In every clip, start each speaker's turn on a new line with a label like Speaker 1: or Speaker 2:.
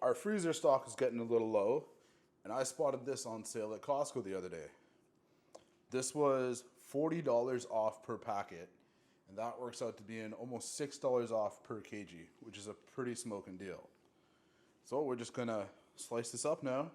Speaker 1: Our freezer stock is getting a little low, and I spotted this on sale at Costco the other day. This was $40 off per packet, and that works out to being almost $6 off per kg, which is a pretty smoking deal. So we're just gonna slice this up now,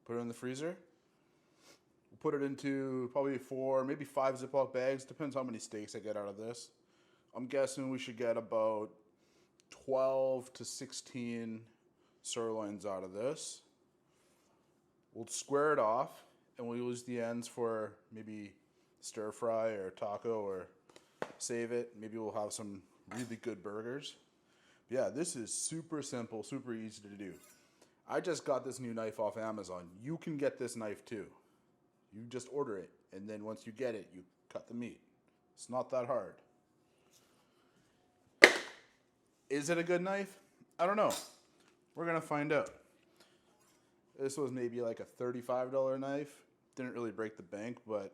Speaker 1: put it in the freezer. We'll put it into probably 4, maybe 5 Ziploc bags, depends how many steaks I get out of this. I'm guessing we should get about 12 to 16 sirloins out of this. We'll square it off and we'll use the ends for maybe stir fry or taco or save it. Maybe we'll have some really good burgers. But yeah, this is super simple, super easy to do. I just got this new knife off Amazon. You can get this knife too. You just order it, and then once you get it, you cut the meat. It's not that hard. Is it a good knife? I don't know. We're gonna find out. This was maybe like a $35 knife. Didn't really break the bank, but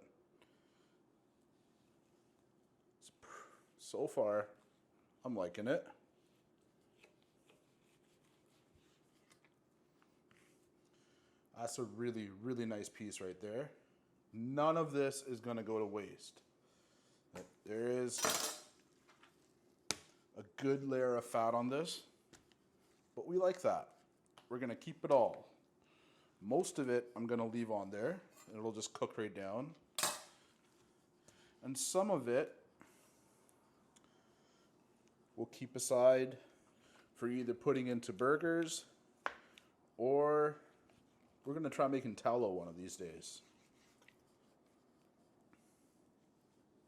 Speaker 1: so far, I'm liking it. That's a really, really nice piece right there. None of this is gonna go to waste. There is a good layer of fat on this, but we like that. We're gonna keep it all. Most of it I'm gonna leave on there, and it'll just cook right down. And some of it we'll keep aside for either putting into burgers, or we're gonna try making tallow one of these days.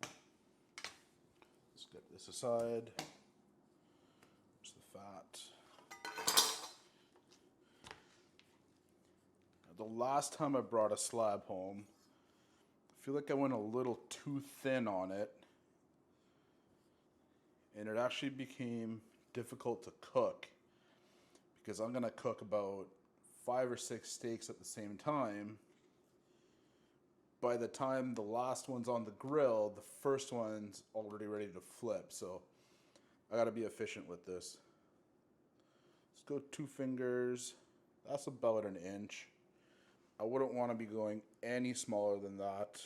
Speaker 1: Let's get this aside. There's the fat. The last time I brought a slab home, I feel like I went a little too thin on it, and it actually became difficult to cook because I'm gonna cook about 5 or 6 steaks at the same time. By the time the last one's on the grill, the first one's already ready to flip, so I gotta be efficient with this. Let's go 2 fingers. That's about an inch. I wouldn't want to be going any smaller than that.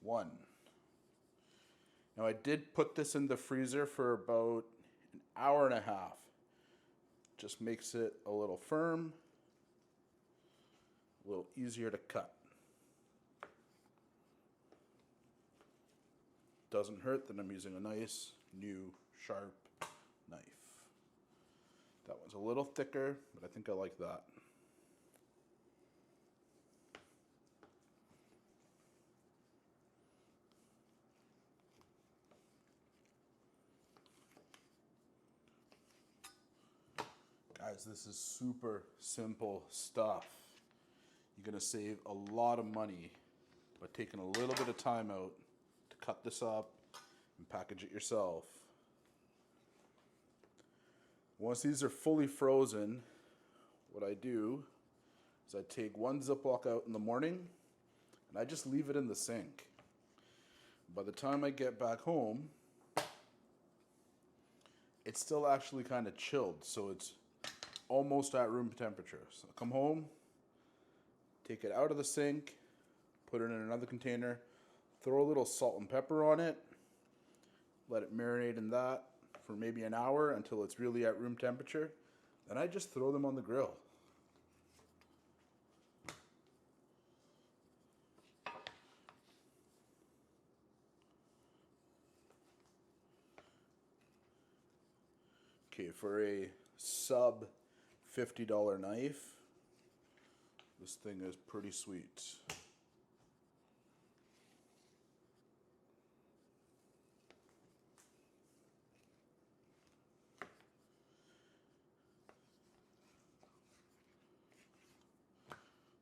Speaker 1: One. Now I did put this in the freezer for about an hour and a half. Just makes it a little firm, a little easier to cut. Doesn't hurt that I'm using a nice, new, sharp knife. That one's a little thicker, but I think I like that. Guys, this is super simple stuff. You're gonna save a lot of money by taking a little bit of time out to cut this up and package it yourself. Once these are fully frozen, what I do is I take 1 Ziploc out in the morning and I just leave it in the sink. By the time I get back home, it's still actually kind of chilled, so it's almost at room temperature. So I come home, take it out of the sink, put it in another container, throw a little salt and pepper on it, let it marinate in that for maybe an hour until it's really at room temperature. Then I just throw them on the grill. Okay, for a sub $50 knife, this thing is pretty sweet.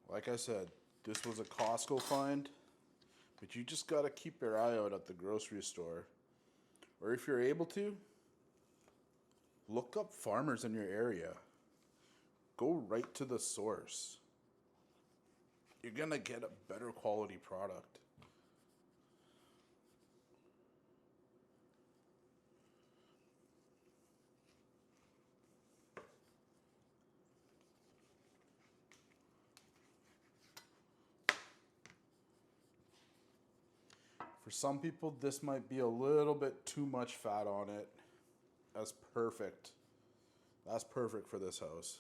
Speaker 1: Like I said, this was a Costco find, but you just gotta keep your eye out at the grocery store. Or if you're able to, look up farmers in your area. Go right to the source. you're gonna get a better quality product. For some people, this might be a little bit too much fat on it. That's perfect. That's perfect for this house.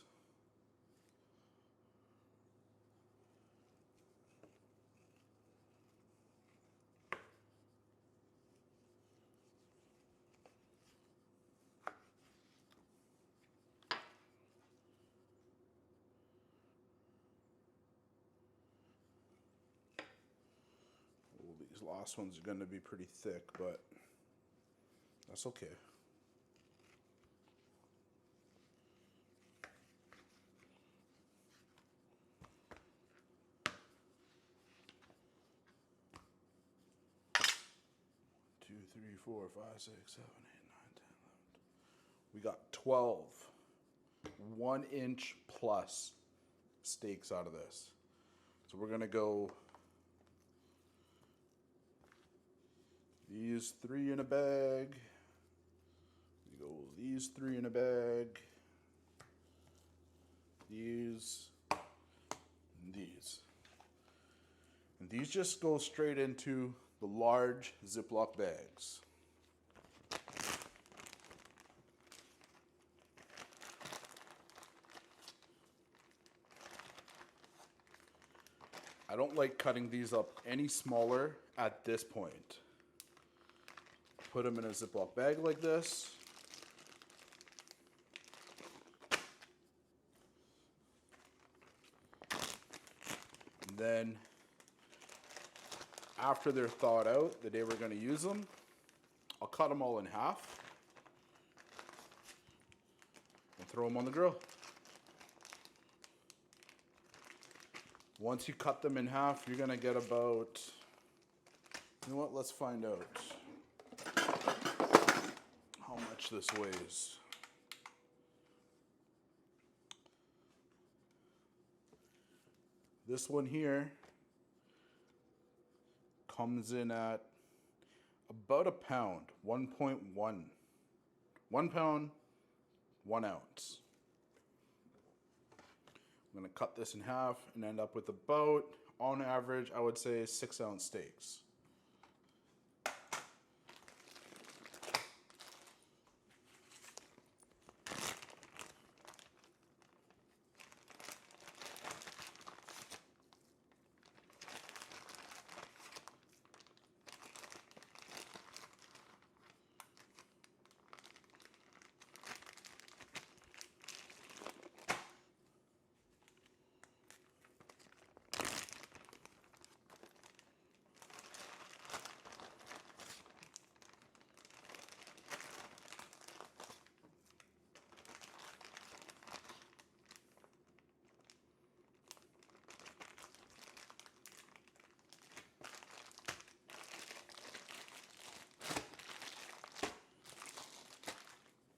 Speaker 1: Well, these last ones are going to be pretty thick, but that's okay. Two, three, 4, 5, 6, 7, 8, 9, 10, 11. We got 12 1-inch plus steaks out of this. So we're gonna go these 3 in a bag. We go these 3 in a bag. These and these. And these just go straight into the large Ziploc bags. I don't like cutting these up any smaller at this point. Put them in a Ziploc bag like this. And then after they're thawed out, the day we're going to use them, I'll cut them all in half and throw them on the grill. Once you cut them in half, you're gonna get about, you know what, let's find out how much this weighs. This one here comes in at about a pound, 1.1. 1 pound, 1 ounce. I'm going to cut this in half and end up with about, on average, I would say 6-ounce steaks.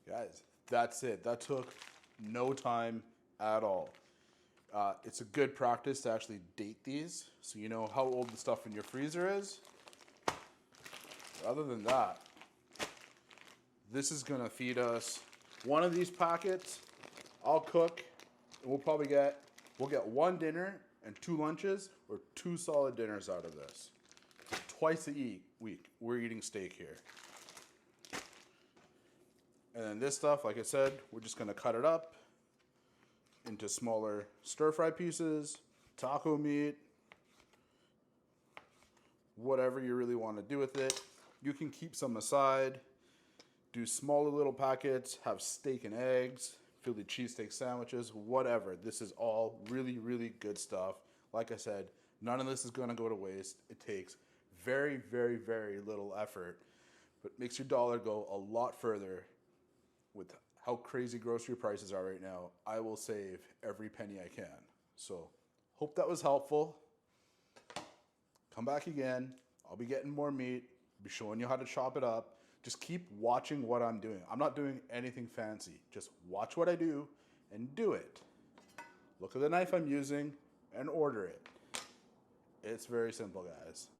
Speaker 1: Guys, that's it. That took no time at all. It's a good practice to actually date these so you know how old the stuff in your freezer is. Other than that, this is gonna feed us one of these packets. I'll cook, and we'll get 1 dinner and 2 lunches or 2 solid dinners out of this. Twice a week, we're eating steak here. And then this stuff, like I said, we're just gonna cut it up into smaller stir-fry pieces, taco meat, whatever you really want to do with it. You can keep some aside, do smaller little packets, have steak and eggs, Philly cheesesteak sandwiches, whatever. This is all really, really good stuff. Like I said, none of this is gonna go to waste. It takes very, very, very little effort, but makes your dollar go a lot further. With how crazy grocery prices are right now, I will save every penny I can. So, hope that was helpful. Come back again. I'll be getting more meat, be showing you how to chop it up. Just keep watching what I'm doing. I'm not doing anything fancy. Just watch what I do and do it. Look at the knife I'm using and order it. It's very simple, guys.